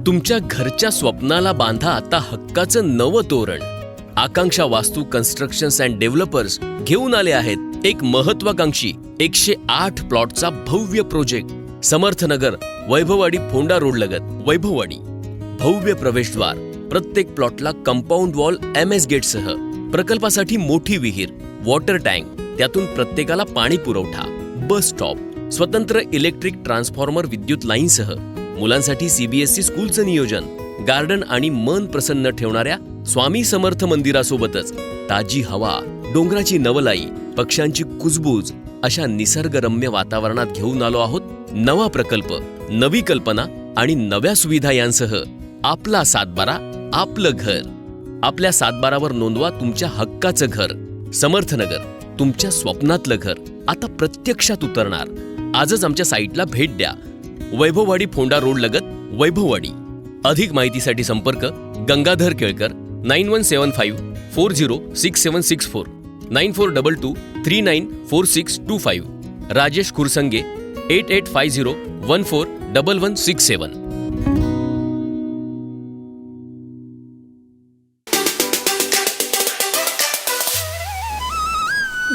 तुमच्या घरच्या स्वप्नाला बांधा आता हक्काचं नवं तोरण. आकांक्षा वास्तू कन्स्ट्रक्शन्स अँड डेव्हलपर्स घेऊन आले आहेत एक महत्वाकांक्षी 108 प्लॉटचा भव्य प्रोजेक्ट. समर्थनगर, वैभववाडी, फोंडा रोड लगत वैभववाडी. भव्य प्रवेशद्वार, प्रत्येक प्लॉटला कंपाऊंड वॉल MS गेटसह, प्रकल्पासाठी मोठी विहीर, वॉटर टँक, त्यातून प्रत्येकाला पाणी पुरवठा, बस स्टॉप, स्वतंत्र इलेक्ट्रिक ट्रान्सफॉर्मर, विद्युत लाईनसह, मुलांसाठी CBSE स्कूलचं नियोजन, गार्डन आणि मन प्रसन्न ठेवणाऱ्या स्वामी समर्थ मंदिरासोबतच ताजी हवा, डोंगराची नवलाई, पक्ष्यांची कुजबूज अशा निसर्गरम्य वातावरणात घेऊन आलो आहोत नवा प्रकल्प, नवी कल्पना आणि नव्या सुविधा यांसह. आपला 712, आपलं घर. आपल्या 712वर नोंदवा तुमच्या हक्काचं घर. समर्थनगर, तुमच्या स्वप्नातलं घर आता प्रत्यक्षात उतरणार. आजच आमच्या साईटला भेट द्या. वैभववाडी, फोंडा रोड लगत वैभववाडी. अधिक माहितीसाठी संपर्क गंगाधर केळकर 9175 406764 9422 394625. राजेश खुरसंगे 8850 141167.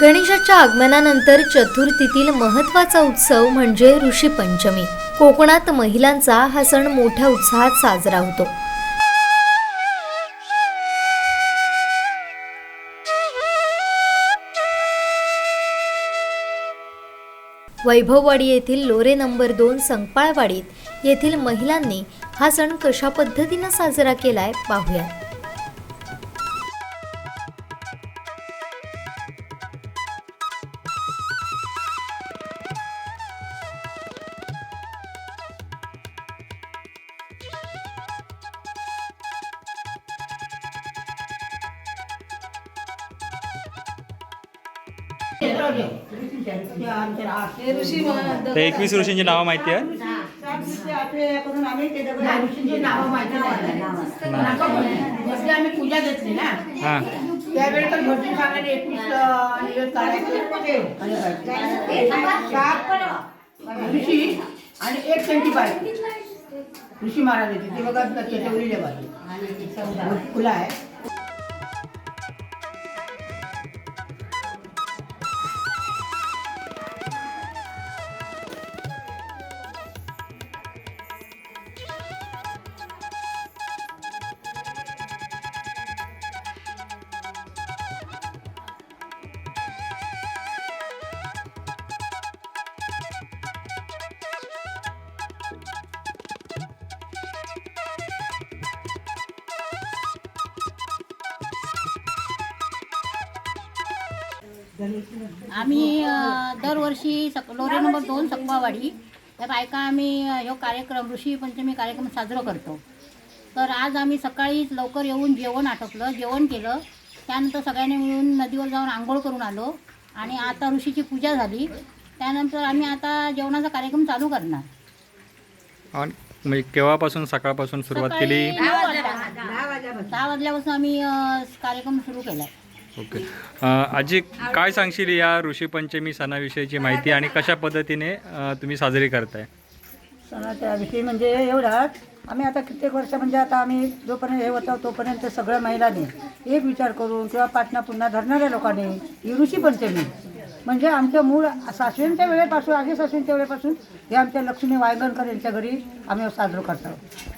गणेशाच्या आगमनानंतर चतुर्थीतील महत्त्वाचा उत्सव म्हणजे ऋषीपंचमी. कोकणात महिलांचा हा सण मोठ्या उत्साहात साजरा होतो. वैभववाडी येथील लोरे नंबर 2 संकपाळवाडीत येथील महिलांनी हा सण कशा पद्धतीने साजरा केलाय पाहूया. ते 21 ऋषींची नावं माहिती आहे. आम्ही पूजा घेतली ना त्यावेळी तर भरपूर सांगणारे 21 काढायचे ऋषी आणि एक त्यांची बाई ऋषी महाराज येते ते बघा त्याच्या उरल्या बाजू फुलं आहे. आम्ही दरवर्षी लोरे नंबर 2 सकवावाडी या बायका आम्ही हा कार्यक्रम ऋषी पंचमी कार्यक्रम साजरा करतो. तर आज आम्ही सकाळीच लवकर येऊन जेवण आटोपलं, जेवण केलं. त्यानंतर सगळ्यांनी मिळून नदीवर जाऊन आंघोळ करून आलो आणि आता ऋषीची पूजा झाली. त्यानंतर आम्ही आता जेवणाचा कार्यक्रम चालू करणार. म्हणजे केव्हापासून, सकाळपासून सुरुवात केली? 10 वाजल्यापासून आम्ही कार्यक्रम सुरू केला. ओके. आजी, काय सांगशील या ऋषीपंचमी सणाविषयीची माहिती आणि कशा पद्धतीने तुम्ही साजरी करताय? सणाच्या विषयी म्हणजे एवढाच, आम्ही आता कित्येक वर्ष म्हणजे आता आम्ही जोपर्यंत हे होतो तोपर्यंत सगळ्या महिलांनी एक विचार करून किंवा पाटणा पुन्हा धरणाऱ्या लोकांनी ही ऋषीपंचमी म्हणजे आमच्या मूळ सासऱ्यांच्या वेळेपासून, आजी सासऱ्यांच्या वेळेपासून हे आमच्या लक्ष्मी वायगणकर यांच्या घरी आम्ही साजरं करतो.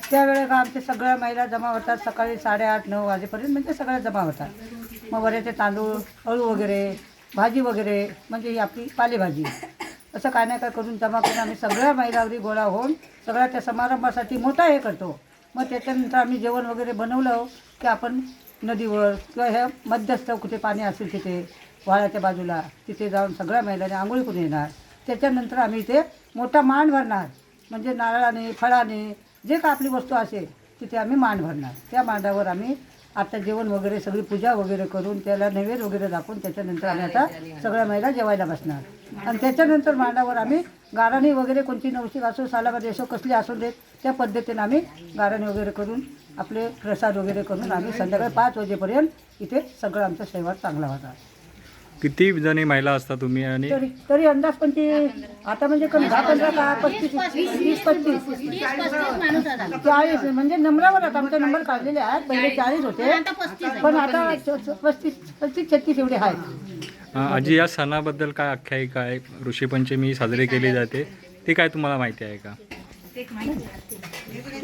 त्यावेळेला आमच्या सगळ्या महिला जमा होतात. सकाळी 8:30-9 वाजेपर्यंत म्हणजे सगळ्या जमा होतात. मग वऱ्याचे तांदूळ, अळू वगैरे, भाजी वगैरे म्हणजे ही आपली पालेभाजी असं काय नाही काय करून जमा करून आम्ही सगळ्या महिलावरी गोळा होऊन सगळ्या त्या समारंभासाठी मोठा हे करतो. मग त्याच्यानंतर आम्ही जेवण वगैरे बनवलं की आपण नदीवर किंवा ह्या मध्यस्थ कुठे पाणी असेल तिथे वाळाच्या बाजूला तिथे जाऊन सगळ्या महिलांनी आंघोळी करून येणार. त्याच्यानंतर आम्ही इथे मोठा मांड भरणार म्हणजे नारळाने, फळाने जे का आपली वस्तू असेल तिथे आम्ही मांड भरणार. त्या मांडावर आम्ही आता जेवण वगैरे सगळी पूजा वगैरे करून त्याला नैवेद्य वगैरे दाखवून त्याच्यानंतर आम्ही आता सगळ्या महिला जेवायला बसणार. आणि त्याच्यानंतर मांडावर आम्ही गाराणी वगैरे कोणती नवशिक असो, सालाबादी असो, कसली असू देत त्या पद्धतीने आम्ही गाराणी वगैरे करून आपले प्रसाद वगैरे करून आम्ही संध्याकाळी 5 वाजेपर्यंत इथे सगळं आमचा शेवट चांगला होता. किती जणी महिला असता तुम्ही आणि तरी तरी अंदाज पण ते आता म्हणजे कमी 10-15 का 35 30-35 माणूस आता 40 म्हणजे नंबरावर आता आमचे नंबर काढलेले आहेत. पहिले 40 होते आता 35 आहे. पण आता 35-36 एवढे आहेत. आजी या सणाबद्दल काय आख्यायिका आहे? ऋषीपंचमी साजरी केली जाते ती काय तुम्हाला माहिती आहे का?